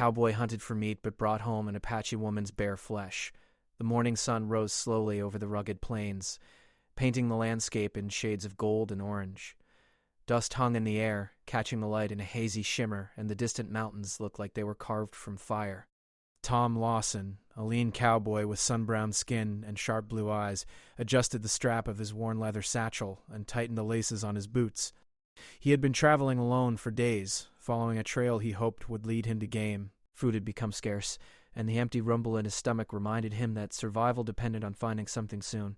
Cowboy hunted for meat but brought home an Apache woman's bare flesh. The morning sun rose slowly over the rugged plains, painting the landscape in shades of gold and orange. Dust hung in the air, catching the light in a hazy shimmer, and the distant mountains looked like they were carved from fire. Tom Lawson, a lean cowboy with sun-browned skin and sharp blue eyes, adjusted the strap of his worn leather satchel and tightened the laces on his boots. He had been traveling alone for days, following a trail he hoped would lead him to game. Food had become scarce, and the empty rumble in his stomach reminded him that survival depended on finding something soon.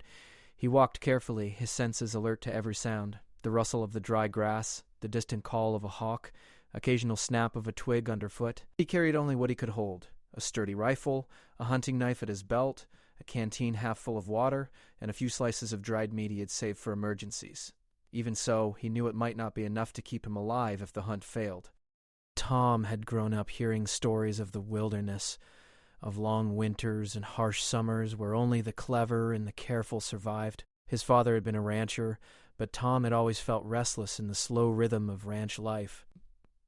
He walked carefully, his senses alert to every sound. The rustle of the dry grass, the distant call of a hawk, occasional snap of a twig underfoot. He carried only what he could hold: a sturdy rifle, a hunting knife at his belt, a canteen half full of water, and a few slices of dried meat he had saved for emergencies. Even so, he knew it might not be enough to keep him alive if the hunt failed. Tom had grown up hearing stories of the wilderness, of long winters and harsh summers where only the clever and the careful survived. His father had been a rancher, but Tom had always felt restless in the slow rhythm of ranch life.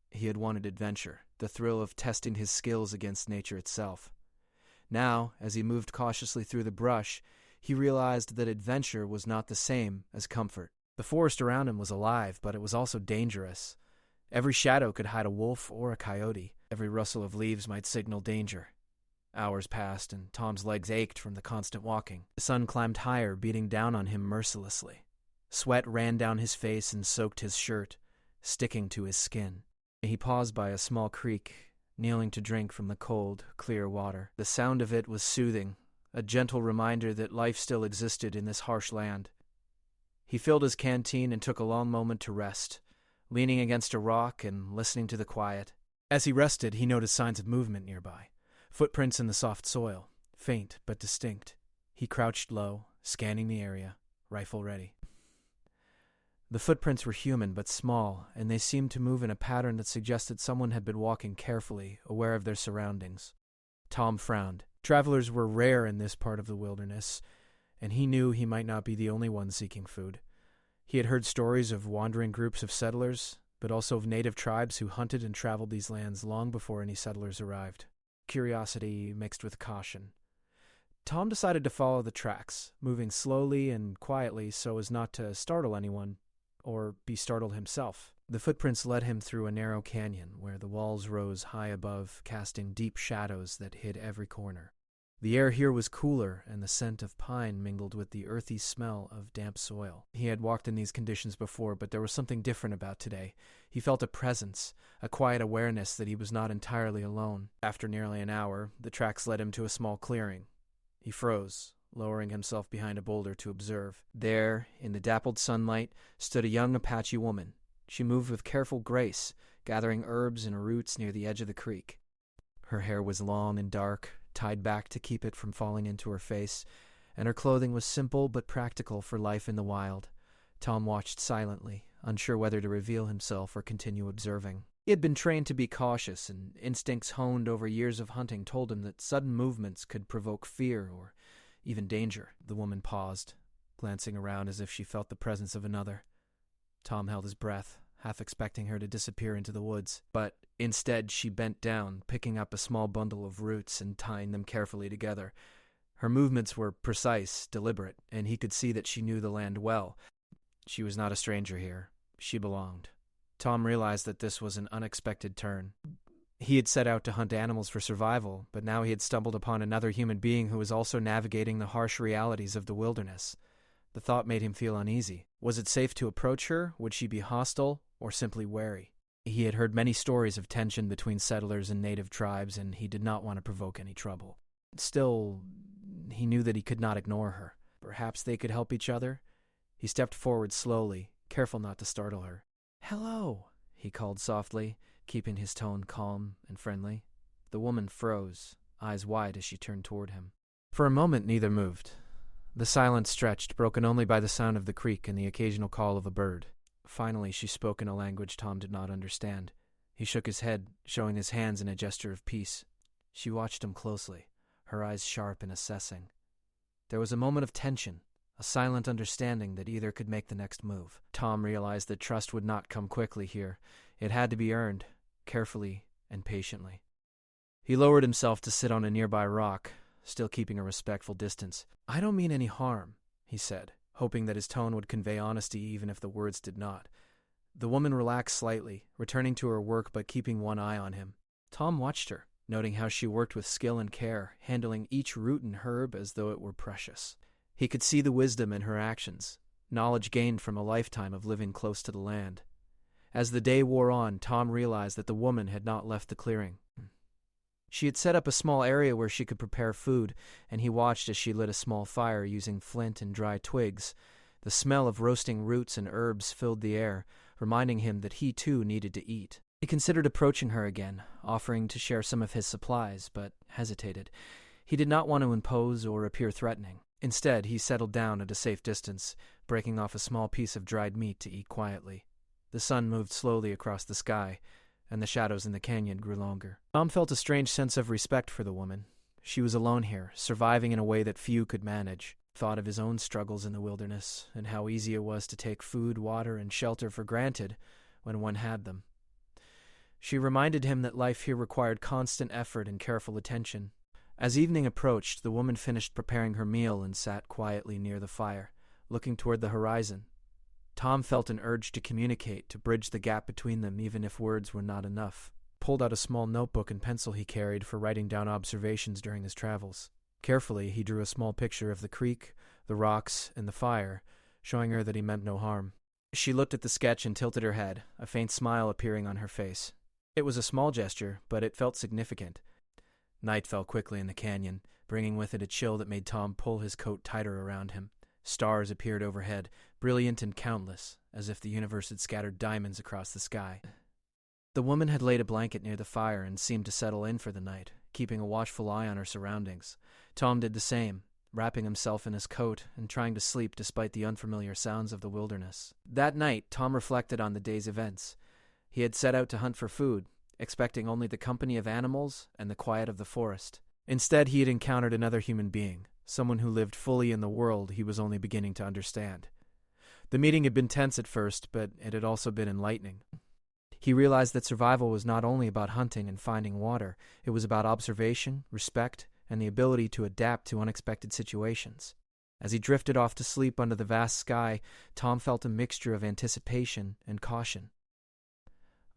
He had wanted adventure, the thrill of testing his skills against nature itself. Now, as he moved cautiously through the brush, he realized that adventure was not the same as comfort. The forest around him was alive, but it was also dangerous. Every shadow could hide a wolf or a coyote. Every rustle of leaves might signal danger. Hours passed, and Tom's legs ached from the constant walking. The sun climbed higher, beating down on him mercilessly. Sweat ran down his face and soaked his shirt, sticking to his skin. He paused by a small creek, kneeling to drink from the cold, clear water. The sound of it was soothing, a gentle reminder that life still existed in this harsh land. He filled his canteen and took a long moment to rest, leaning against a rock and listening to the quiet. As he rested, he noticed signs of movement nearby, footprints in the soft soil, faint but distinct. He crouched low, scanning the area, rifle ready. The footprints were human but small, and they seemed to move in a pattern that suggested someone had been walking carefully, aware of their surroundings. Tom frowned. Travelers were rare in this part of the wilderness, and he knew he might not be the only one seeking food. He had heard stories of wandering groups of settlers, but also of native tribes who hunted and traveled these lands long before any settlers arrived. Curiosity mixed with caution. Tom decided to follow the tracks, moving slowly and quietly so as not to startle anyone, or be startled himself. The footprints led him through a narrow canyon where the walls rose high above, casting deep shadows that hid every corner. The air here was cooler, and the scent of pine mingled with the earthy smell of damp soil. He had walked in these conditions before, but there was something different about today. He felt a presence, a quiet awareness that he was not entirely alone. After nearly an hour, the tracks led him to a small clearing. He froze, lowering himself behind a boulder to observe. There, in the dappled sunlight, stood a young Apache woman. She moved with careful grace, gathering herbs and roots near the edge of the creek. Her hair was long and dark, tied back to keep it from falling into her face, and her clothing was simple but practical for life in the wild. Tom watched silently, unsure whether to reveal himself or continue observing. He had been trained to be cautious, and instincts honed over years of hunting told him that sudden movements could provoke fear or even danger. The woman paused, glancing around as if she felt the presence of another. Tom held his breath, half expecting her to disappear into the woods, but instead she bent down, picking up a small bundle of roots and tying them carefully together. Her movements were precise, deliberate, and he could see that she knew the land well. She was not a stranger here. She belonged. Tom realized that this was an unexpected turn. He had set out to hunt animals for survival, but now he had stumbled upon another human being who was also navigating the harsh realities of the wilderness. The thought made him feel uneasy. Was it safe to approach her? Would she be hostile or simply wary? He had heard many stories of tension between settlers and native tribes, and he did not want to provoke any trouble. Still, he knew that he could not ignore her. Perhaps they could help each other? He stepped forward slowly, careful not to startle her. "Hello," he called softly, keeping his tone calm and friendly. The woman froze, eyes wide as she turned toward him. For a moment, neither moved. The silence stretched, broken only by the sound of the creek and the occasional call of a bird. Finally, she spoke in a language Tom did not understand. He shook his head, showing his hands in a gesture of peace. She watched him closely, her eyes sharp and assessing. There was a moment of tension, a silent understanding that either could make the next move. Tom realized that trust would not come quickly here. It had to be earned, carefully and patiently. He lowered himself to sit on a nearby rock, still keeping a respectful distance. "I don't mean any harm," he said, hoping that his tone would convey honesty even if the words did not. The woman relaxed slightly, returning to her work but keeping one eye on him. Tom watched her, noting how she worked with skill and care, handling each root and herb as though it were precious. He could see the wisdom in her actions, knowledge gained from a lifetime of living close to the land. As the day wore on, Tom realized that the woman had not left the clearing. She had set up a small area where she could prepare food, and he watched as she lit a small fire using flint and dry twigs. The smell of roasting roots and herbs filled the air, reminding him that he too needed to eat. He considered approaching her again, offering to share some of his supplies, but hesitated. He did not want to impose or appear threatening. Instead, he settled down at a safe distance, breaking off a small piece of dried meat to eat quietly. The sun moved slowly across the sky, and the shadows in the canyon grew longer. Tom felt a strange sense of respect for the woman. She was alone here, surviving in a way that few could manage. Thought of his own struggles in the wilderness, and how easy it was to take food, water, and shelter for granted when one had them. She reminded him that life here required constant effort and careful attention. As evening approached, the woman finished preparing her meal and sat quietly near the fire, looking toward the horizon. Tom felt an urge to communicate, to bridge the gap between them even if words were not enough. Pulled out a small notebook and pencil he carried for writing down observations during his travels. Carefully, he drew a small picture of the creek, the rocks, and the fire, showing her that he meant no harm. She looked at the sketch and tilted her head, a faint smile appearing on her face. It was a small gesture, but it felt significant. Night fell quickly in the canyon, bringing with it a chill that made Tom pull his coat tighter around him. Stars appeared overhead, brilliant and countless, as if the universe had scattered diamonds across the sky. The woman had laid a blanket near the fire and seemed to settle in for the night, keeping a watchful eye on her surroundings. Tom did the same, wrapping himself in his coat and trying to sleep despite the unfamiliar sounds of the wilderness. That night, Tom reflected on the day's events. He had set out to hunt for food, expecting only the company of animals and the quiet of the forest. Instead, he had encountered another human being, someone who lived fully in the world he was only beginning to understand. The meeting had been tense at first, but it had also been enlightening. He realized that survival was not only about hunting and finding water, it was about observation, respect, and the ability to adapt to unexpected situations. As he drifted off to sleep under the vast sky, Tom felt a mixture of anticipation and caution.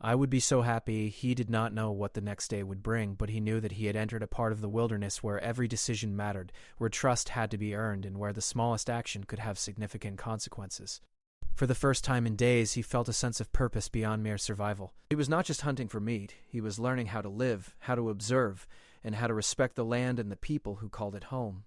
I would be so happy. He did not know what the next day would bring, but he knew that he had entered a part of the wilderness where every decision mattered, where trust had to be earned, and where the smallest action could have significant consequences. For the first time in days, he felt a sense of purpose beyond mere survival. He was not just hunting for meat. He was learning how to live, how to observe, and how to respect the land and the people who called it home.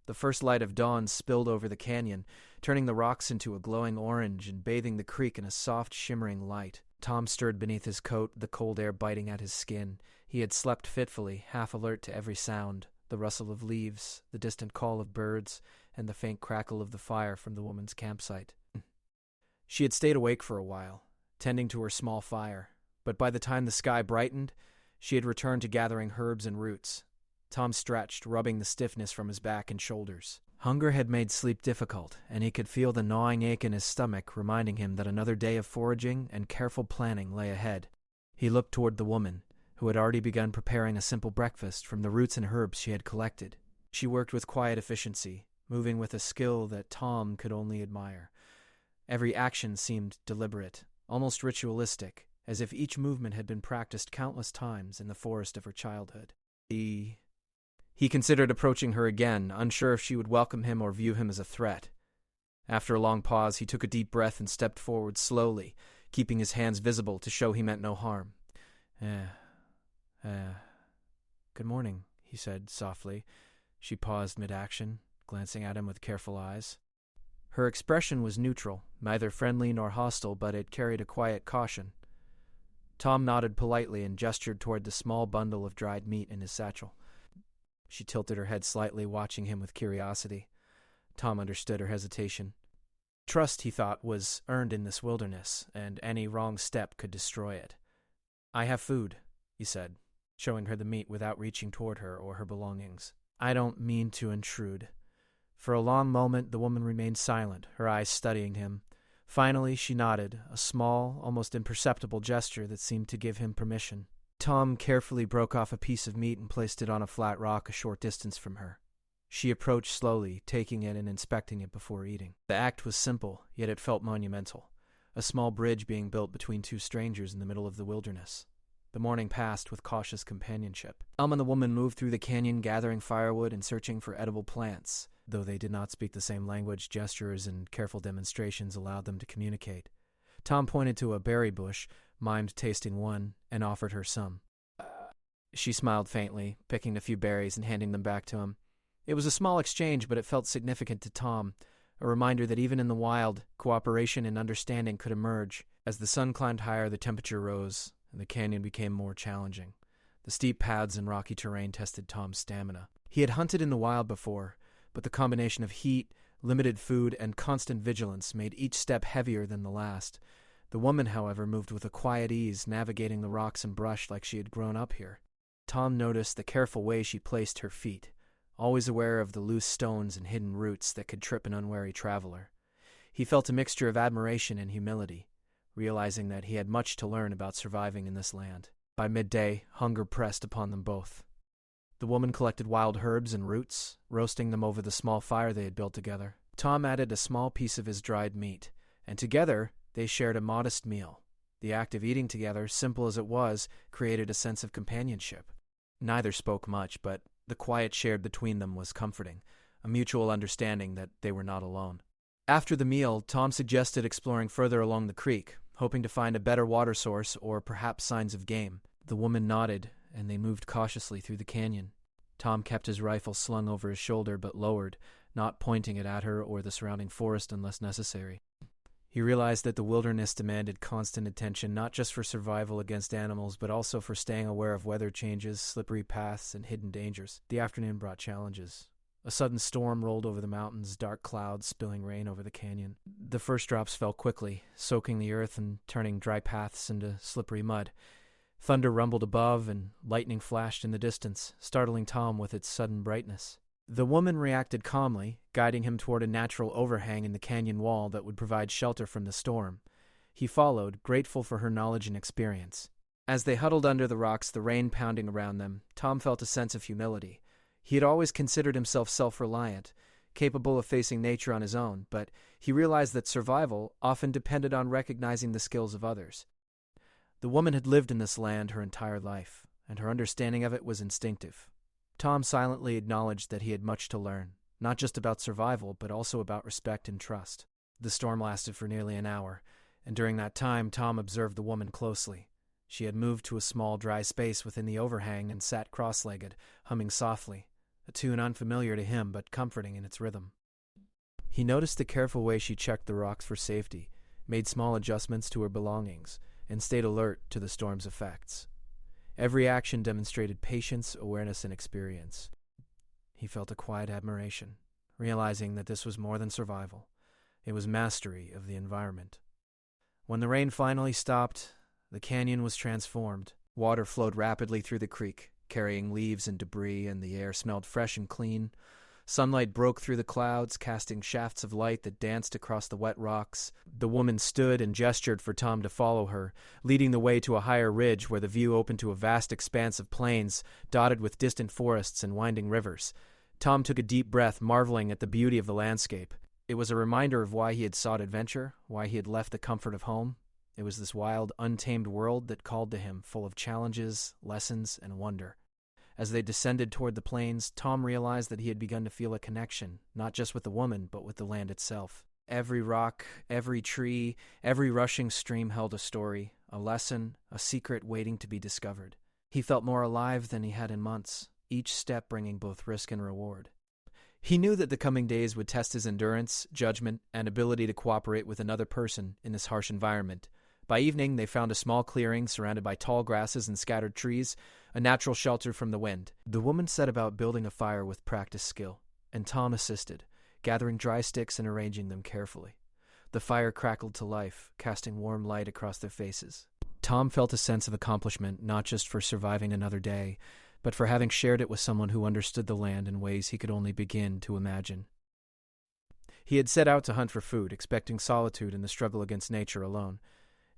The first light of dawn spilled over the canyon, turning the rocks into a glowing orange and bathing the creek in a soft, shimmering light. Tom stirred beneath his coat, the cold air biting at his skin. He had slept fitfully, half alert to every sound, the rustle of leaves, the distant call of birds, and the faint crackle of the fire from the woman's campsite. She had stayed awake for a while, tending to her small fire, but by the time the sky brightened, she had returned to gathering herbs and roots. Tom stretched, rubbing the stiffness from his back and shoulders. Hunger had made sleep difficult, and he could feel the gnawing ache in his stomach, reminding him that another day of foraging and careful planning lay ahead. He looked toward the woman, who had already begun preparing a simple breakfast from the roots and herbs she had collected. She worked with quiet efficiency, moving with a skill that Tom could only admire. Every action seemed deliberate, almost ritualistic, as if each movement had been practiced countless times in the forest of her childhood. He considered approaching her again, unsure if she would welcome him or view him as a threat. After a long pause, he took a deep breath and stepped forward slowly, keeping his hands visible to show he meant no harm. Good morning, he said softly. She paused mid-action, glancing at him with careful eyes. Her expression was neutral, neither friendly nor hostile, but it carried a quiet caution. Tom nodded politely and gestured toward the small bundle of dried meat in his satchel. She tilted her head slightly, watching him with curiosity. Tom understood her hesitation. Trust, he thought, was earned in this wilderness, and any wrong step could destroy it. I have food, he said, showing her the meat without reaching toward her or her belongings. I don't mean to intrude. For a long moment, the woman remained silent, her eyes studying him. Finally, she nodded, a small, almost imperceptible gesture that seemed to give him permission. Tom carefully broke off a piece of meat and placed it on a flat rock a short distance from her. She approached slowly, taking it and inspecting it before eating. The act was simple, yet it felt monumental. A small bridge being built between two strangers in the middle of the wilderness. The morning passed with cautious companionship. Tom and the woman moved through the canyon, gathering firewood and searching for edible plants. Though they did not speak the same language, gestures and careful demonstrations allowed them to communicate. Tom pointed to a berry bush, mimed tasting one, and offered her some. She smiled faintly, picking a few berries and handing them back to him. It was a small exchange, but it felt significant to Tom, a reminder that even in the wild, cooperation and understanding could emerge. As the sun climbed higher, the temperature rose, and the canyon became more challenging. The steep paths and rocky terrain tested Tom's stamina. He had hunted in the wild before, but the combination of heat, limited food, and constant vigilance made each step heavier than the last. The woman, however, moved with a quiet ease, navigating the rocks and brush like she had grown up here. Tom noticed the careful way she placed her feet, always aware of the loose stones and hidden roots that could trip an unwary traveler. He felt a mixture of admiration and humility, realizing that he had much to learn about surviving in this land. By midday, hunger pressed upon them both. The woman collected wild herbs and roots, roasting them over the small fire they had built together. Tom added a small piece of his dried meat, and together they shared a modest meal. The act of eating together, simple as it was, created a sense of companionship. Neither spoke much, but the quiet shared between them was comforting, a mutual understanding that they were not alone. After the meal, Tom suggested exploring further along the creek, hoping to find a better water source or perhaps signs of game. The woman nodded, and they moved cautiously through the canyon. Tom kept his rifle slung over his shoulder but lowered, not pointing it at her or the surrounding forest unless necessary. He realized that the wilderness demanded constant attention, not just for survival against animals, but also for staying aware of weather changes, slippery paths, and hidden dangers. The afternoon brought challenges. A sudden storm rolled over the mountains, dark clouds spilling rain over the canyon. The first drops fell quickly, soaking the earth and turning dry paths into slippery mud. Thunder rumbled above, and lightning flashed in the distance, startling Tom with its sudden brightness. The woman reacted calmly, guiding him toward a natural overhang in the canyon wall that would provide shelter from the storm. He followed, grateful for her knowledge and experience. As they huddled under the rocks, the rain pounding around them, Tom felt a sense of humility. He had always considered himself self-reliant, capable of facing nature on his own, but he realized that survival often depended on recognizing the skills of others. The woman had lived in this land her entire life, and her understanding of it was instinctive. Tom silently acknowledged that he had much to learn, not just about survival, but also about respect and trust. The storm lasted for nearly an hour, and during that time Tom observed the woman closely. She had moved to a small dry space within the overhang and sat cross-legged, humming softly, a tune unfamiliar to him but comforting in its rhythm. He noticed the careful way she checked the rocks for safety, made small adjustments to her belongings, and stayed alert to the storm's effects. Every action demonstrated patience, awareness, and experience. He felt a quiet admiration, realizing that this was more than survival. It was mastery of the environment. When the rain finally stopped, the canyon was transformed. Water flowed rapidly through the creek, carrying leaves and debris, and the air smelled fresh and clean. Sunlight broke through the clouds, casting shafts of light that danced across the wet rocks. The woman stood and gestured for Tom to follow her, leading the way to a higher ridge where the view opened to a vast expanse of plains, dotted with distant forests and winding rivers. Tom took a deep breath, marveling at the beauty of the landscape. It was a reminder of why he had sought adventure, why he had left the comfort of home. It was this wild, untamed world that called to him, full of challenges, lessons, and wonder. As they descended toward the plains, Tom realized that he had begun to feel a connection, not just with the woman, but with the land itself. Every rock, every tree, every rushing stream held a story, a lesson, a secret waiting to be discovered. He felt more alive than he had in months, each step bringing both risk and reward. He knew that the coming days would test his endurance, judgment, and ability to cooperate with another person in this harsh environment. By evening, they found a small clearing surrounded by tall grasses and scattered trees, a natural shelter from the wind. The woman set about building a fire with practiced skill, and Tom assisted, gathering dry sticks and arranging them carefully. The fire crackled to life, casting warm light across their faces. Tom felt a sense of accomplishment, not just for surviving another day, but for having shared it with someone who understood the land in ways he could only begin to imagine. He had set out to hunt for food, expecting solitude in the struggle against nature alone.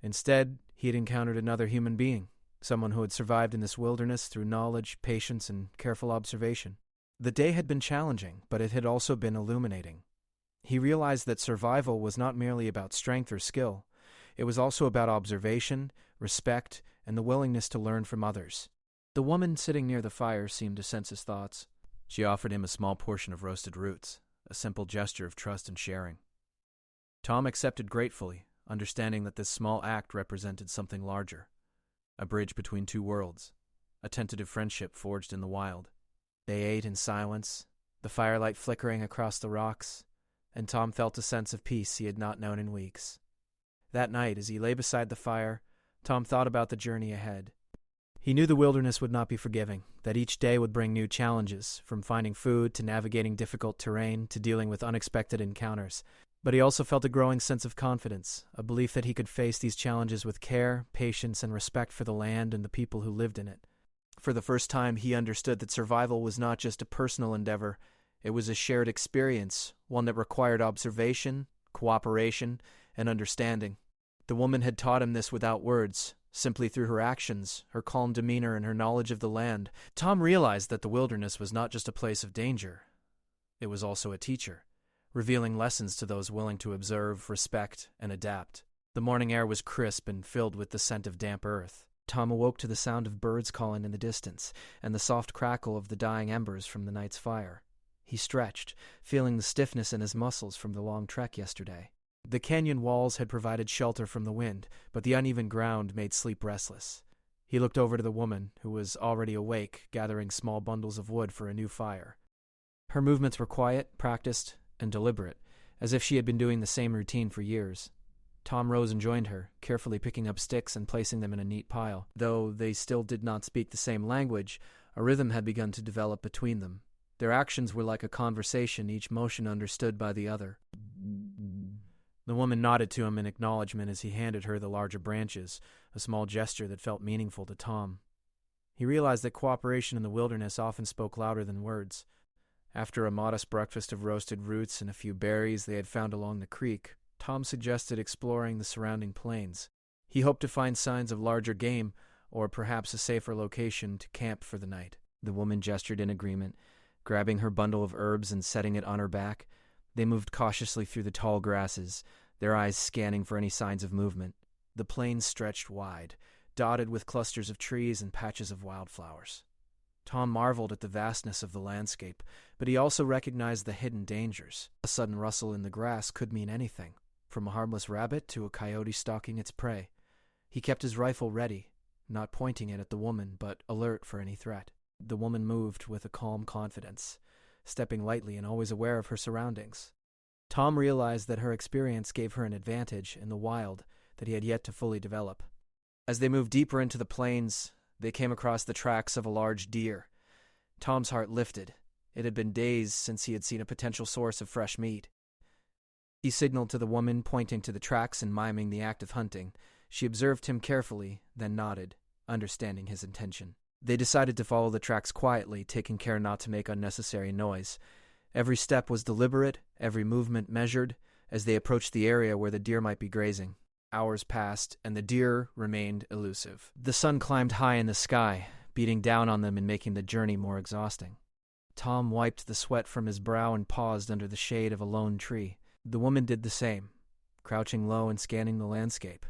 Instead, he had encountered another human being, someone who had survived in this wilderness through knowledge, patience, and careful observation. The day had been challenging, but it had also been illuminating. He realized that survival was not merely about strength or skill. It was also about observation, respect, and the willingness to learn from others. The woman sitting near the fire seemed to sense his thoughts. She offered him a small portion of roasted roots, a simple gesture of trust and sharing. Tom accepted gratefully, understanding that this small act represented something larger, a bridge between two worlds, a tentative friendship forged in the wild. They ate in silence, the firelight flickering across the rocks, and Tom felt a sense of peace he had not known in weeks. That night, as he lay beside the fire, Tom thought about the journey ahead. He knew the wilderness would not be forgiving, that each day would bring new challenges, from finding food to navigating difficult terrain to dealing with unexpected encounters. But he also felt a growing sense of confidence, a belief that he could face these challenges with care, patience, and respect for the land and the people who lived in it. For the first time, he understood that survival was not just a personal endeavor. It was a shared experience, one that required observation, cooperation, and understanding. The woman had taught him this without words, simply through her actions, her calm demeanor, and her knowledge of the land. Tom realized that the wilderness was not just a place of danger. It was also a teacher, revealing lessons to those willing to observe, respect, and adapt. The morning air was crisp and filled with the scent of damp earth. Tom awoke to the sound of birds calling in the distance and the soft crackle of the dying embers from the night's fire. He stretched, feeling the stiffness in his muscles from the long trek yesterday. The canyon walls had provided shelter from the wind, but the uneven ground made sleep restless. He looked over to the woman, who was already awake, gathering small bundles of wood for a new fire. Her movements were quiet, practiced, and deliberate, as if she had been doing the same routine for years. Tom rose and joined her, carefully picking up sticks and placing them in a neat pile. Though they still did not speak the same language, a rhythm had begun to develop between them. Their actions were like a conversation, each motion understood by the other. The woman nodded to him in acknowledgement as he handed her the larger branches, a small gesture that felt meaningful to Tom. He realized that cooperation in the wilderness often spoke louder than words. After a modest breakfast of roasted roots and a few berries they had found along the creek, Tom suggested exploring the surrounding plains. He hoped to find signs of larger game, or perhaps a safer location to camp for the night. The woman gestured in agreement, grabbing her bundle of herbs and setting it on her back. They moved cautiously through the tall grasses, their eyes scanning for any signs of movement. The plains stretched wide, dotted with clusters of trees and patches of wildflowers. Tom marveled at the vastness of the landscape, but he also recognized the hidden dangers. A sudden rustle in the grass could mean anything, from a harmless rabbit to a coyote stalking its prey. He kept his rifle ready, not pointing it at the woman, but alert for any threat. The woman moved with a calm confidence, stepping lightly and always aware of her surroundings. Tom realized that her experience gave her an advantage in the wild that he had yet to fully develop. As they moved deeper into the plains, they came across the tracks of a large deer. Tom's heart lifted. It had been days since he had seen a potential source of fresh meat. He signaled to the woman, pointing to the tracks and miming the act of hunting. She observed him carefully, then nodded, understanding his intention. They decided to follow the tracks quietly, taking care not to make unnecessary noise. Every step was deliberate, every movement measured, as they approached the area where the deer might be grazing. Hours passed, and the deer remained elusive. The sun climbed high in the sky, beating down on them and making the journey more exhausting. Tom wiped the sweat from his brow and paused under the shade of a lone tree. The woman did the same, crouching low and scanning the landscape.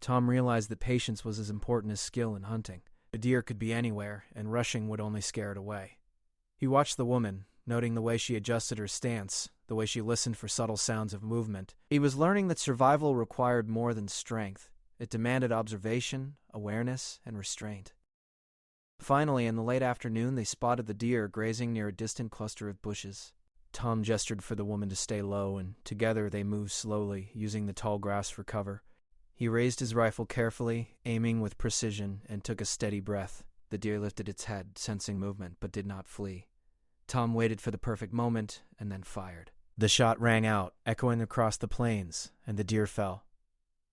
Tom realized that patience was as important as skill in hunting. A deer could be anywhere, and rushing would only scare it away. He watched the woman, noting the way she adjusted her stance, the way she listened for subtle sounds of movement. He was learning that survival required more than strength. It demanded observation, awareness, and restraint. Finally, in the late afternoon, they spotted the deer grazing near a distant cluster of bushes. Tom gestured for the woman to stay low, and together they moved slowly, using the tall grass for cover. He raised his rifle carefully, aiming with precision, and took a steady breath. The deer lifted its head, sensing movement, but did not flee. Tom waited for the perfect moment, and then fired. The shot rang out, echoing across the plains, and the deer fell.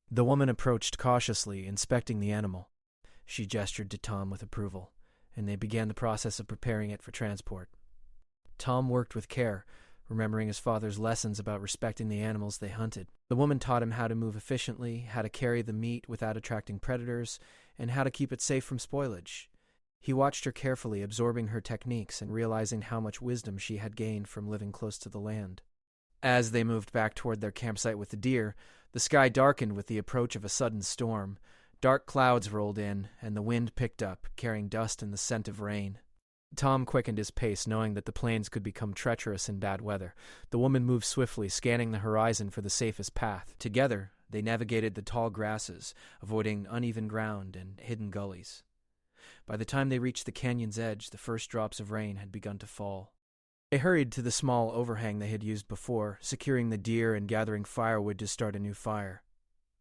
The woman approached cautiously, inspecting the animal. She gestured to Tom with approval, and they began the process of preparing it for transport. Tom worked with care, remembering his father's lessons about respecting the animals they hunted. The woman taught him how to move efficiently, how to carry the meat without attracting predators, and how to keep it safe from spoilage. He watched her carefully, absorbing her techniques and realizing how much wisdom she had gained from living close to the land. As they moved back toward their campsite with the deer, the sky darkened with the approach of a sudden storm. Dark clouds rolled in, and the wind picked up, carrying dust and the scent of rain. Tom quickened his pace, knowing that the plains could become treacherous in bad weather. The woman moved swiftly, scanning the horizon for the safest path. Together, they navigated the tall grasses, avoiding uneven ground and hidden gullies. By the time they reached the canyon's edge, the first drops of rain had begun to fall. They hurried to the small overhang they had used before, securing the deer and gathering firewood to start a new fire.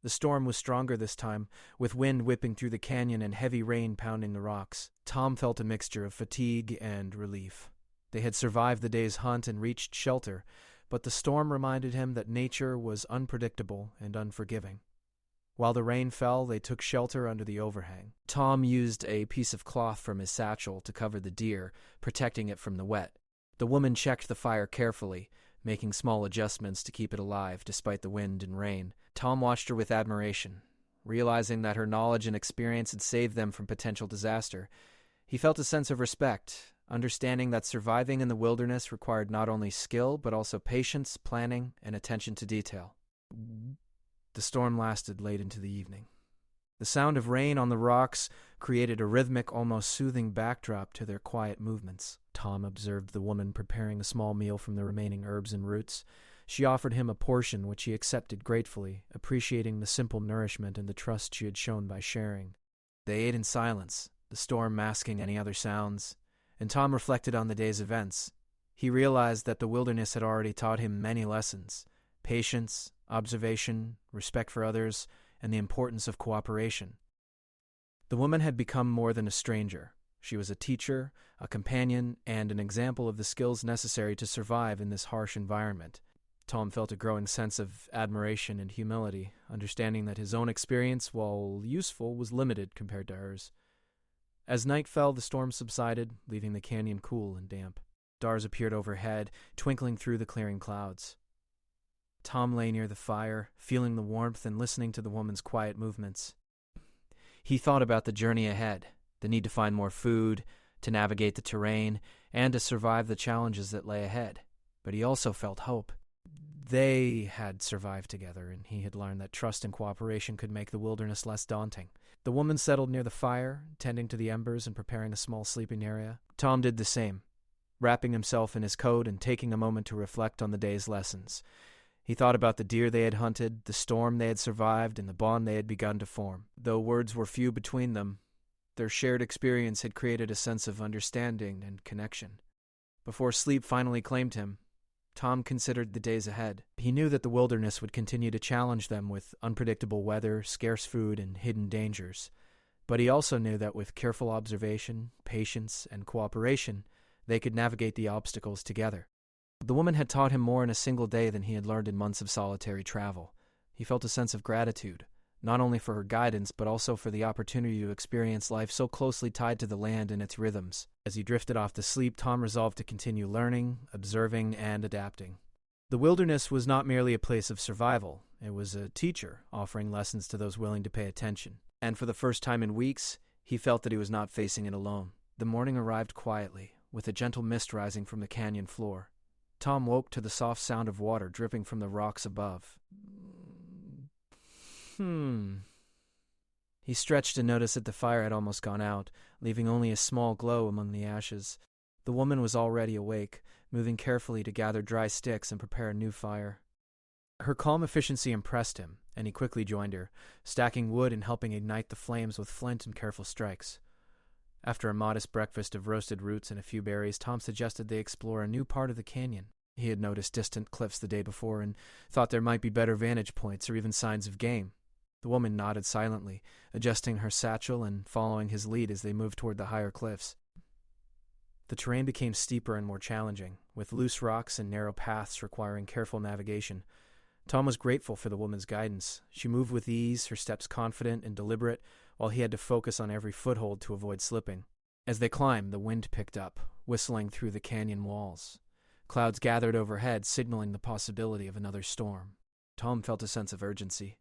The storm was stronger this time, with wind whipping through the canyon and heavy rain pounding the rocks. Tom felt a mixture of fatigue and relief. They had survived the day's hunt and reached shelter, but the storm reminded him that nature was unpredictable and unforgiving. While the rain fell, they took shelter under the overhang. Tom used a piece of cloth from his satchel to cover the deer, protecting it from the wet. The woman checked the fire carefully, making small adjustments to keep it alive despite the wind and rain. Tom watched her with admiration. Realizing that her knowledge and experience had saved them from potential disaster, he felt a sense of respect, understanding that surviving in the wilderness required not only skill but also patience, planning, and attention to detail. The storm lasted late into the evening. The sound of rain on the rocks created a rhythmic, almost soothing backdrop to their quiet movements. Tom observed the woman preparing a small meal from the remaining herbs and roots. She offered him a portion, which he accepted gratefully, appreciating the simple nourishment and the trust she had shown by sharing. They ate in silence, the storm masking any other sounds, and Tom reflected on the day's events. He realized that the wilderness had already taught him many lessons: patience, observation, respect for others, and the importance of cooperation. The woman had become more than a stranger. She was a teacher, a companion, and an example of the skills necessary to survive in this harsh environment. Tom felt a growing sense of admiration and humility, understanding that his own experience, while useful, was limited compared to hers. As night fell, the storm subsided, leaving the canyon cool and damp. Stars appeared overhead, twinkling through the clearing clouds. Tom lay near the fire, feeling the warmth and listening to the woman's quiet movements. He thought about the journey ahead, the need to find more food, to navigate the terrain, and to survive the challenges that lay ahead. But he also felt hope. They had survived together, and he had learned that trust and cooperation could make the wilderness less daunting. The woman settled near the fire, tending to the embers and preparing a small sleeping area. Tom did the same, wrapping himself in his coat and taking a moment to reflect on the day's lessons. He thought about the deer they had hunted, the storm they had survived, and the bond they had begun to form. Though words were few between them, their shared experience had created a sense of understanding and connection. Before sleep finally claimed him, Tom considered the days ahead. He knew that the wilderness would continue to challenge them with unpredictable weather, scarce food, and hidden dangers. But he also knew that with careful observation, patience, and cooperation, they could navigate the obstacles together. The woman had taught him more in a single day than he had learned in months of solitary travel. He felt a sense of gratitude, not only for her guidance, but also for the opportunity to experience life so closely tied to the land and its rhythms. As he drifted off to sleep, Tom resolved to continue learning, observing, and adapting. The wilderness was not merely a place of survival. It was a teacher, offering lessons to those willing to pay attention. And for the first time in weeks, he felt that he was not facing it alone. The morning arrived quietly, with a gentle mist rising from the canyon floor. Tom woke to the soft sound of water dripping from the rocks above. He stretched and noticed that the fire had almost gone out, leaving only a small glow among the ashes. The woman was already awake, moving carefully to gather dry sticks and prepare a new fire. Her calm efficiency impressed him, and he quickly joined her, stacking wood and helping ignite the flames with flint and careful strikes. After a modest breakfast of roasted roots and a few berries, Tom suggested they explore a new part of the canyon. He had noticed distant cliffs the day before and thought there might be better vantage points or even signs of game. The woman nodded silently, adjusting her satchel and following his lead as they moved toward the higher cliffs. The terrain became steeper and more challenging, with loose rocks and narrow paths requiring careful navigation. Tom was grateful for the woman's guidance. She moved with ease, her steps confident and deliberate, while he had to focus on every foothold to avoid slipping. As they climbed, the wind picked up, whistling through the canyon walls. Clouds gathered overhead, signaling the possibility of another storm. Tom felt a sense of urgency.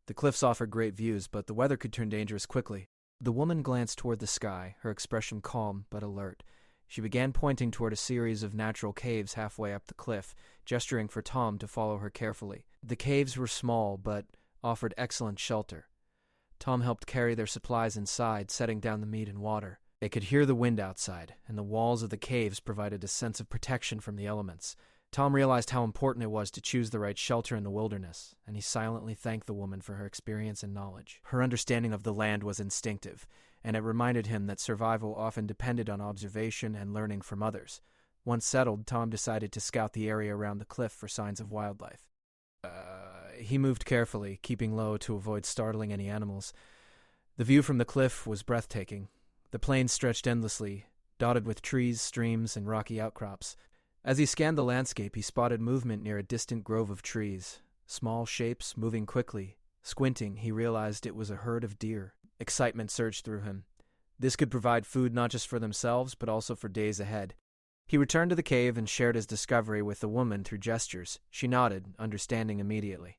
The cliffs offered great views, but the weather could turn dangerous quickly. The woman glanced toward the sky, her expression calm but alert. She began pointing toward a series of natural caves halfway up the cliff, gesturing for Tom to follow her carefully. The caves were small but offered excellent shelter. Tom helped carry their supplies inside, setting down the meat and water. They could hear the wind outside, and the walls of the caves provided a sense of protection from the elements. Tom realized how important it was to choose the right shelter in the wilderness, and he silently thanked the woman for her experience and knowledge. Her understanding of the land was instinctive, and it reminded him that survival often depended on observation and learning from others. Once settled, Tom decided to scout the area around the cliff for signs of wildlife. He moved carefully, keeping low to avoid startling any animals. The view from the cliff was breathtaking. The plains stretched endlessly, dotted with trees, streams, and rocky outcrops. As he scanned the landscape, he spotted movement near a distant grove of trees, small shapes moving quickly. Squinting, he realized it was a herd of deer. Excitement surged through him. This could provide food not just for themselves, but also for days ahead. He returned to the cave and shared his discovery with the woman through gestures. She nodded, understanding immediately.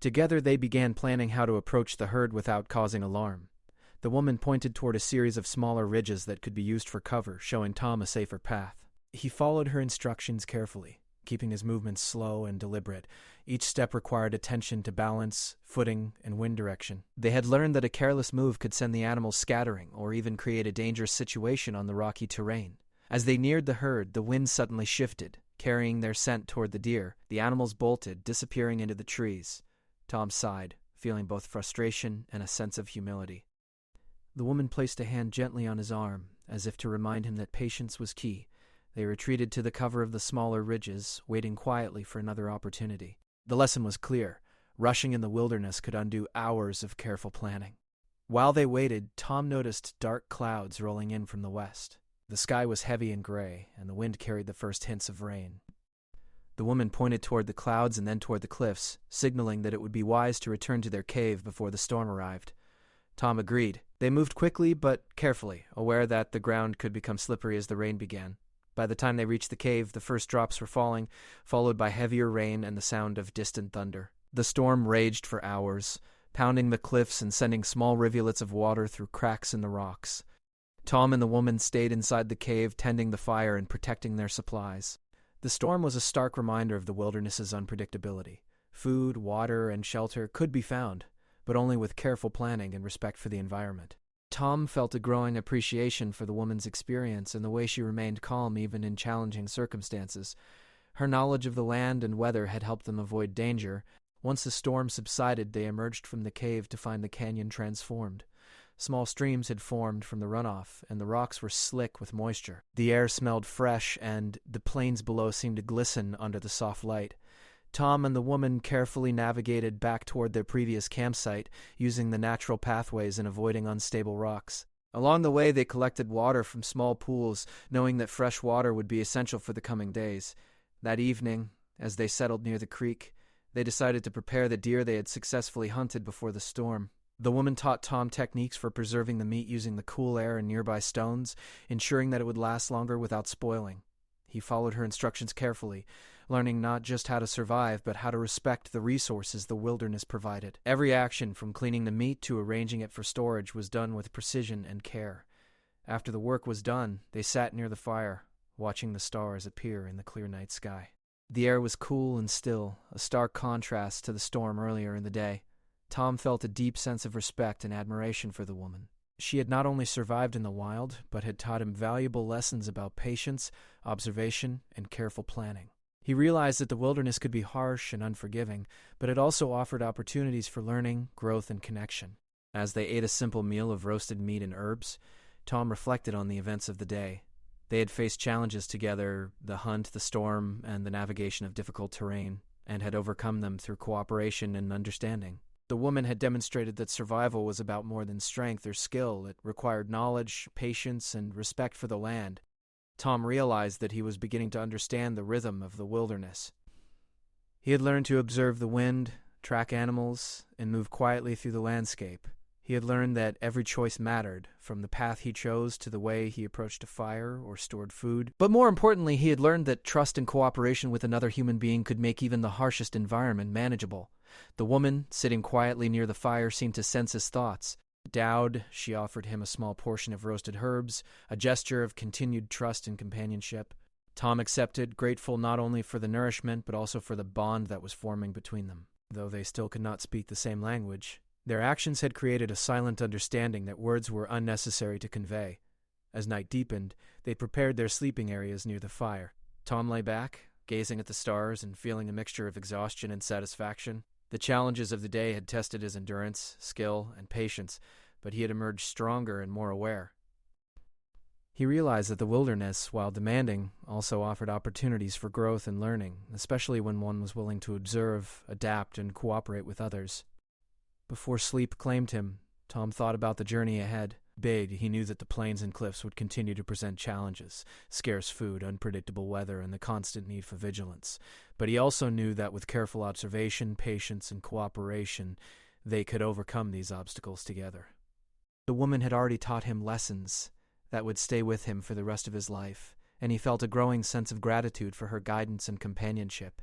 Together they began planning how to approach the herd without causing alarm. The woman pointed toward a series of smaller ridges that could be used for cover, showing Tom a safer path. He followed her instructions carefully, keeping his movements slow and deliberate. Each step required attention to balance, footing, and wind direction. They had learned that a careless move could send the animals scattering or even create a dangerous situation on the rocky terrain. As they neared the herd, the wind suddenly shifted, carrying their scent toward the deer. The animals bolted, disappearing into the trees. Tom sighed, feeling both frustration and a sense of humility. The woman placed a hand gently on his arm, as if to remind him that patience was key. They retreated to the cover of the smaller ridges, waiting quietly for another opportunity. The lesson was clear. Rushing in the wilderness could undo hours of careful planning. While they waited, Tom noticed dark clouds rolling in from the west. The sky was heavy and gray, and the wind carried the first hints of rain. The woman pointed toward the clouds and then toward the cliffs, signaling that it would be wise to return to their cave before the storm arrived. Tom agreed. They moved quickly but carefully, aware that the ground could become slippery as the rain began. By the time they reached the cave, the first drops were falling, followed by heavier rain and the sound of distant thunder. The storm raged for hours, pounding the cliffs and sending small rivulets of water through cracks in the rocks. Tom and the woman stayed inside the cave, tending the fire and protecting their supplies. The storm was a stark reminder of the wilderness's unpredictability. Food, water, and shelter could be found, but only with careful planning and respect for the environment. Tom felt a growing appreciation for the woman's experience and the way she remained calm even in challenging circumstances. Her knowledge of the land and weather had helped them avoid danger. Once the storm subsided, they emerged from the cave to find the canyon transformed. Small streams had formed from the runoff, and the rocks were slick with moisture. The air smelled fresh, and the plains below seemed to glisten under the soft light. Tom and the woman carefully navigated back toward their previous campsite, using the natural pathways and avoiding unstable rocks. Along the way, they collected water from small pools, knowing that fresh water would be essential for the coming days. That evening, as they settled near the creek, they decided to prepare the deer they had successfully hunted before the storm. The woman taught Tom techniques for preserving the meat using the cool air and nearby stones, ensuring that it would last longer without spoiling. He followed her instructions carefully, learning not just how to survive, but how to respect the resources the wilderness provided. Every action, from cleaning the meat to arranging it for storage, was done with precision and care. After the work was done, they sat near the fire, watching the stars appear in the clear night sky. The air was cool and still, a stark contrast to the storm earlier in the day. Tom felt a deep sense of respect and admiration for the woman. She had not only survived in the wild, but had taught him valuable lessons about patience, observation, and careful planning. He realized that the wilderness could be harsh and unforgiving, but it also offered opportunities for learning, growth, and connection. As they ate a simple meal of roasted meat and herbs, Tom reflected on the events of the day. They had faced challenges together, the hunt, the storm, and the navigation of difficult terrain, and had overcome them through cooperation and understanding. The woman had demonstrated that survival was about more than strength or skill. It required knowledge, patience, and respect for the land. Tom realized that he was beginning to understand the rhythm of the wilderness. He had learned to observe the wind, track animals, and move quietly through the landscape. He had learned that every choice mattered, from the path he chose to the way he approached a fire or stored food. But more importantly, he had learned that trust and cooperation with another human being could make even the harshest environment manageable. The woman, sitting quietly near the fire, seemed to sense his thoughts. Dowed, she offered him a small portion of roasted herbs, a gesture of continued trust and companionship. Tom accepted, grateful not only for the nourishment but also for the bond that was forming between them. Though they still could not speak the same language, their actions had created a silent understanding that words were unnecessary to convey. As night deepened, they prepared their sleeping areas near the fire. Tom lay back, gazing at the stars and feeling a mixture of exhaustion and satisfaction. The challenges of the day had tested his endurance, skill, and patience, but he had emerged stronger and more aware. He realized that the wilderness, while demanding, also offered opportunities for growth and learning, especially when one was willing to observe, adapt, and cooperate with others. Before sleep claimed him, Tom thought about the journey ahead. Big, he knew that the plains and cliffs would continue to present challenges, scarce food, unpredictable weather, and the constant need for vigilance. But he also knew that with careful observation, patience, and cooperation, they could overcome these obstacles together. The woman had already taught him lessons that would stay with him for the rest of his life, and he felt a growing sense of gratitude for her guidance and companionship.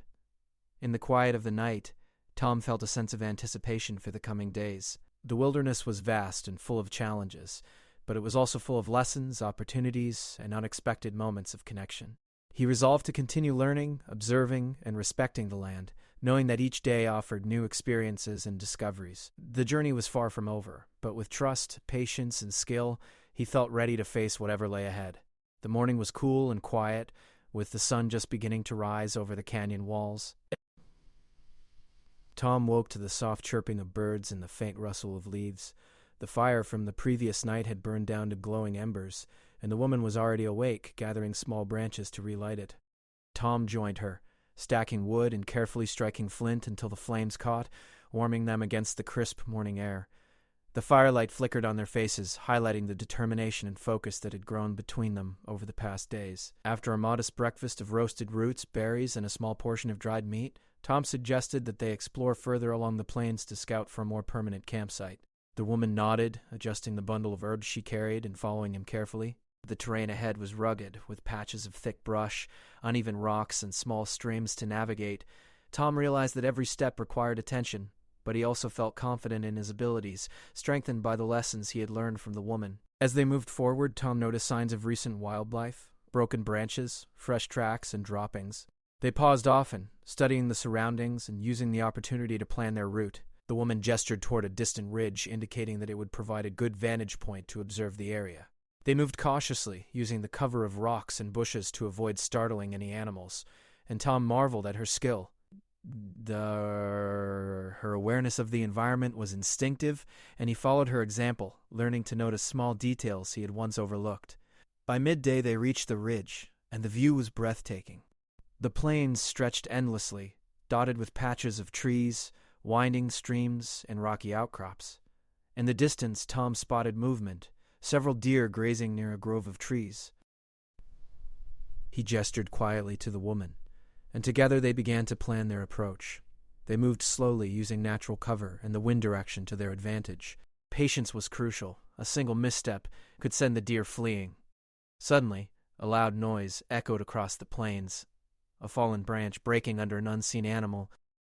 In the quiet of the night, Tom felt a sense of anticipation for the coming days. The wilderness was vast and full of challenges, but it was also full of lessons, opportunities, and unexpected moments of connection. He resolved to continue learning, observing, and respecting the land, knowing that each day offered new experiences and discoveries. The journey was far from over, but with trust, patience, and skill, he felt ready to face whatever lay ahead. The morning was cool and quiet, with the sun just beginning to rise over the canyon walls. Tom woke to the soft chirping of birds and the faint rustle of leaves. The fire from the previous night had burned down to glowing embers, and the woman was already awake, gathering small branches to relight it. Tom joined her, stacking wood and carefully striking flint until the flames caught, warming them against the crisp morning air. The firelight flickered on their faces, highlighting the determination and focus that had grown between them over the past days. After a modest breakfast of roasted roots, berries, and a small portion of dried meat, Tom suggested that they explore further along the plains to scout for a more permanent campsite. The woman nodded, adjusting the bundle of herbs she carried and following him carefully. The terrain ahead was rugged, with patches of thick brush, uneven rocks, and small streams to navigate. Tom realized that every step required attention, but he also felt confident in his abilities, strengthened by the lessons he had learned from the woman. As they moved forward, Tom noticed signs of recent wildlife, broken branches, fresh tracks, and droppings. They paused often, studying the surroundings and using the opportunity to plan their route. The woman gestured toward a distant ridge, indicating that it would provide a good vantage point to observe the area. They moved cautiously, using the cover of rocks and bushes to avoid startling any animals, and Tom marveled at her skill. Her awareness of the environment was instinctive, and he followed her example, learning to notice small details he had once overlooked. By midday they reached the ridge, and the view was breathtaking. The plains stretched endlessly, dotted with patches of trees, winding streams, and rocky outcrops. In the distance, Tom spotted movement, several deer grazing near a grove of trees. He gestured quietly to the woman, and together they began to plan their approach. They moved slowly, using natural cover and the wind direction to their advantage. Patience was crucial. A single misstep could send the deer fleeing. Suddenly, a loud noise echoed across the plains. A fallen branch breaking under an unseen animal,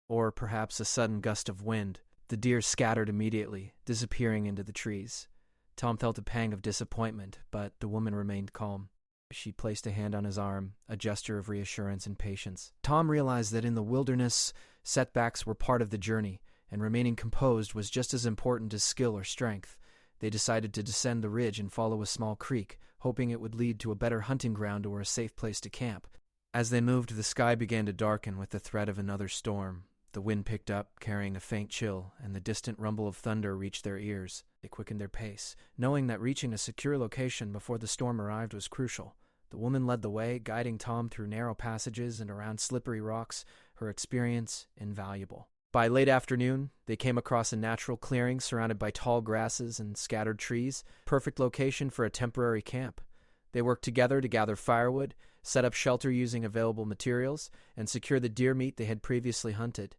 or perhaps a sudden gust of wind. The deer scattered immediately, disappearing into the trees. Tom felt a pang of disappointment, but the woman remained calm. She placed a hand on his arm, a gesture of reassurance and patience. Tom realized that in the wilderness, setbacks were part of the journey, and remaining composed was just as important as skill or strength. They decided to descend the ridge and follow a small creek, hoping it would lead to a better hunting ground or a safe place to camp. As they moved, the sky began to darken with the threat of another storm. The wind picked up, carrying a faint chill, and the distant rumble of thunder reached their ears. They quickened their pace, knowing that reaching a secure location before the storm arrived was crucial. The woman led the way, guiding Tom through narrow passages and around slippery rocks, her experience invaluable. By late afternoon, they came across a natural clearing surrounded by tall grasses and scattered trees, perfect location for a temporary camp. They worked together to gather firewood, set up shelter using available materials, and secure the deer meat they had previously hunted.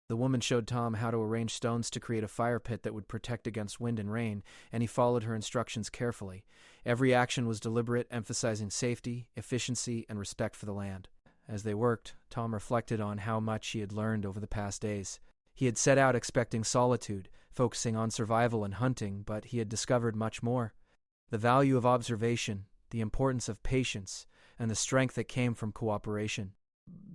The woman showed Tom how to arrange stones to create a fire pit that would protect against wind and rain, and he followed her instructions carefully. Every action was deliberate, emphasizing safety, efficiency, and respect for the land. As they worked, Tom reflected on how much he had learned over the past days. He had set out expecting solitude, focusing on survival and hunting, but he had discovered much more. The value of observation, the importance of patience, and the strength that came from cooperation.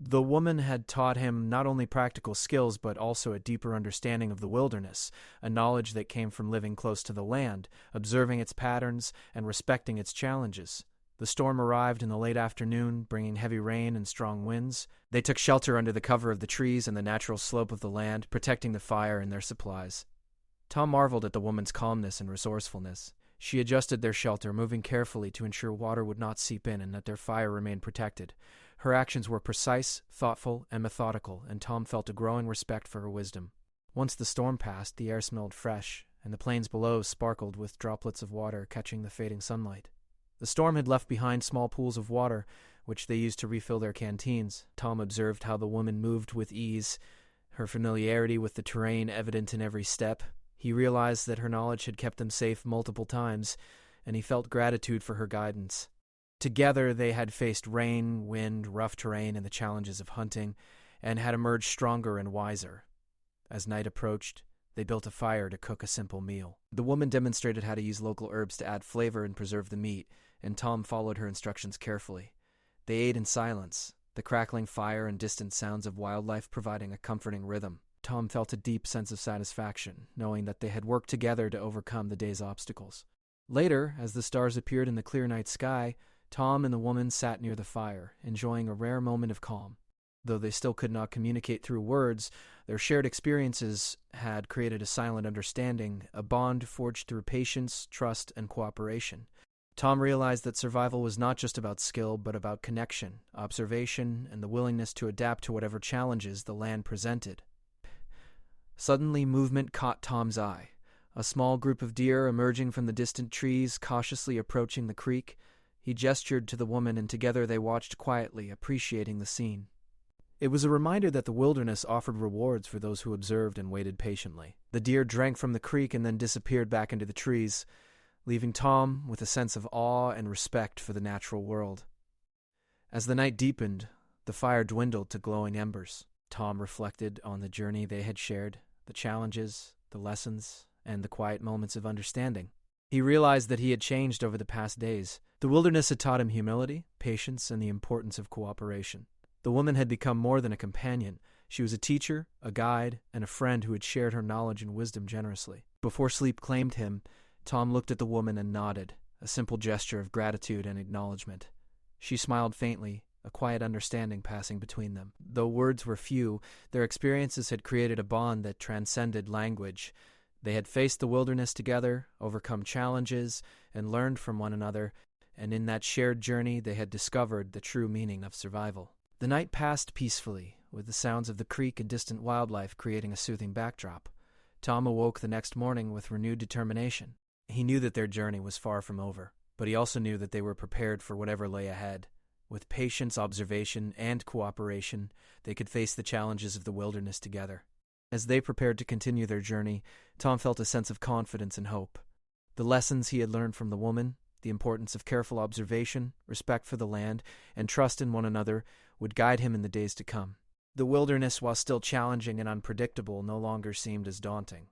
The woman had taught him not only practical skills but also a deeper understanding of the wilderness, a knowledge that came from living close to the land, observing its patterns, and respecting its challenges. The storm arrived in the late afternoon, bringing heavy rain and strong winds. They took shelter under the cover of the trees and the natural slope of the land, protecting the fire and their supplies. Tom marveled at the woman's calmness and resourcefulness. She adjusted their shelter, moving carefully to ensure water would not seep in and that their fire remained protected. Her actions were precise, thoughtful, and methodical, and Tom felt a growing respect for her wisdom. Once the storm passed, the air smelled fresh, and the plains below sparkled with droplets of water catching the fading sunlight. The storm had left behind small pools of water, which they used to refill their canteens. Tom observed how the woman moved with ease, her familiarity with the terrain evident in every step. He realized that her knowledge had kept them safe multiple times, and he felt gratitude for her guidance. Together they had faced rain, wind, rough terrain, and the challenges of hunting, and had emerged stronger and wiser. As night approached, they built a fire to cook a simple meal. The woman demonstrated how to use local herbs to add flavor and preserve the meat, and Tom followed her instructions carefully. They ate in silence, the crackling fire and distant sounds of wildlife providing a comforting rhythm. Tom felt a deep sense of satisfaction, knowing that they had worked together to overcome the day's obstacles. Later, as the stars appeared in the clear night sky, Tom and the woman sat near the fire, enjoying a rare moment of calm. Though they still could not communicate through words, their shared experiences had created a silent understanding, a bond forged through patience, trust, and cooperation. Tom realized that survival was not just about skill, but about connection, observation, and the willingness to adapt to whatever challenges the land presented. Suddenly, movement caught Tom's eye. A small group of deer emerging from the distant trees, cautiously approaching the creek. He gestured to the woman, and together they watched quietly, appreciating the scene. It was a reminder that the wilderness offered rewards for those who observed and waited patiently. The deer drank from the creek and then disappeared back into the trees, leaving Tom with a sense of awe and respect for the natural world. As the night deepened, the fire dwindled to glowing embers. Tom reflected on the journey they had shared, the challenges, the lessons, and the quiet moments of understanding. He realized that he had changed over the past days. The wilderness had taught him humility, patience, and the importance of cooperation. The woman had become more than a companion. She was a teacher, a guide, and a friend who had shared her knowledge and wisdom generously. Before sleep claimed him, Tom looked at the woman and nodded, a simple gesture of gratitude and acknowledgement. She smiled faintly, a quiet understanding passing between them. Though words were few, their experiences had created a bond that transcended language. They had faced the wilderness together, overcome challenges, and learned from one another, and in that shared journey they had discovered the true meaning of survival. The night passed peacefully, with the sounds of the creek and distant wildlife creating a soothing backdrop. Tom awoke the next morning with renewed determination. He knew that their journey was far from over, but he also knew that they were prepared for whatever lay ahead. With patience, observation, and cooperation, they could face the challenges of the wilderness together. As they prepared to continue their journey, Tom felt a sense of confidence and hope. The lessons he had learned from the woman, the importance of careful observation, respect for the land, and trust in one another would guide him in the days to come. The wilderness, while still challenging and unpredictable, no longer seemed as daunting.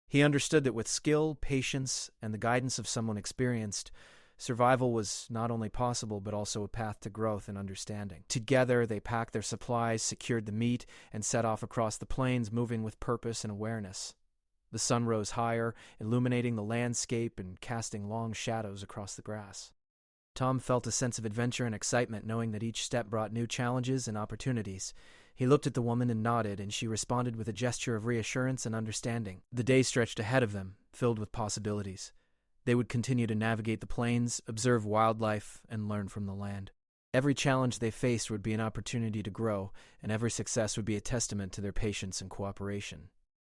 He understood that with skill, patience, and the guidance of someone experienced, survival was not only possible but also a path to growth and understanding. Together, they packed their supplies, secured the meat, and set off across the plains, moving with purpose and awareness. The sun rose higher, illuminating the landscape and casting long shadows across the grass. Tom felt a sense of adventure and excitement, knowing that each step brought new challenges and opportunities. He looked at the woman and nodded, and she responded with a gesture of reassurance and understanding. The day stretched ahead of them, filled with possibilities. They would continue to navigate the plains, observe wildlife, and learn from the land. Every challenge they faced would be an opportunity to grow, and every success would be a testament to their patience and cooperation.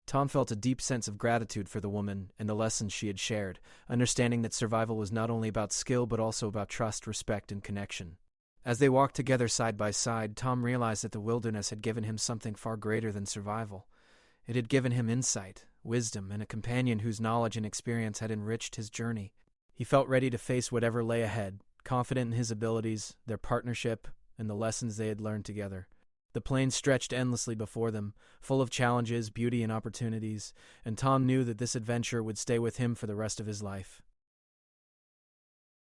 Tom felt a deep sense of gratitude for the woman and the lessons she had shared, understanding that survival was not only about skill but also about trust, respect, and connection. As they walked together side by side, Tom realized that the wilderness had given him something far greater than survival. It had given him insight, wisdom, and a companion whose knowledge and experience had enriched his journey. He felt ready to face whatever lay ahead, confident in his abilities, their partnership, and the lessons they had learned together. The plains stretched endlessly before them, full of challenges, beauty, and opportunities, and Tom knew that this adventure would stay with him for the rest of his life.